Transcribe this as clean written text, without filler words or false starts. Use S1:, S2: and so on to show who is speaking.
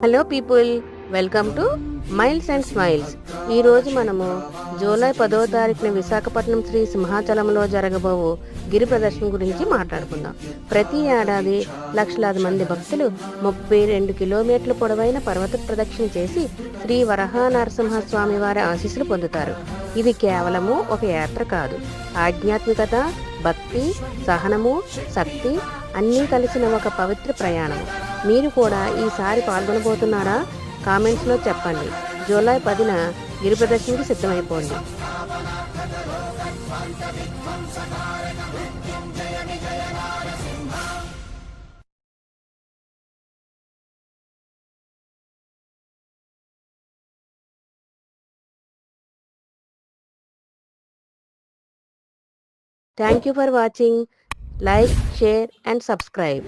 S1: Hello people, welcome to miles and smiles. ఈరోజు మనము July 10వ తారీఖున విశాఖపట్నం శ్రీ సింహాచలంలో జరగబోవు గిరి ప్రదర్శన గురించి మాట్లాడుకుందాం. ప్రతి ఏడాది లక్షలాది మంది భక్తులు 32 కిలోమీటర్ల పొడవైన పర్వత ప్రదక్షిణ చేసి శ్రీ వరహా నరసింహస్వామి వారి ఆశీస్సులు పొందుతారు. ఇది కేవలము ఒక యాత్ర కాదు, ఆధ్యాత్మికత, భక్తి, సహనము, శక్తి అన్నీ కలిసిన ఒక పవిత్ర ప్రయాణం. మీరు కూడా ఈసారి పాల్గొనబోతున్నారా? కామెంట్స్లో చెప్పండి. జూలై 10న గిరి ప్రదర్శనకు సిద్ధమైపోండి. Thank you for watching. Like, share and subscribe.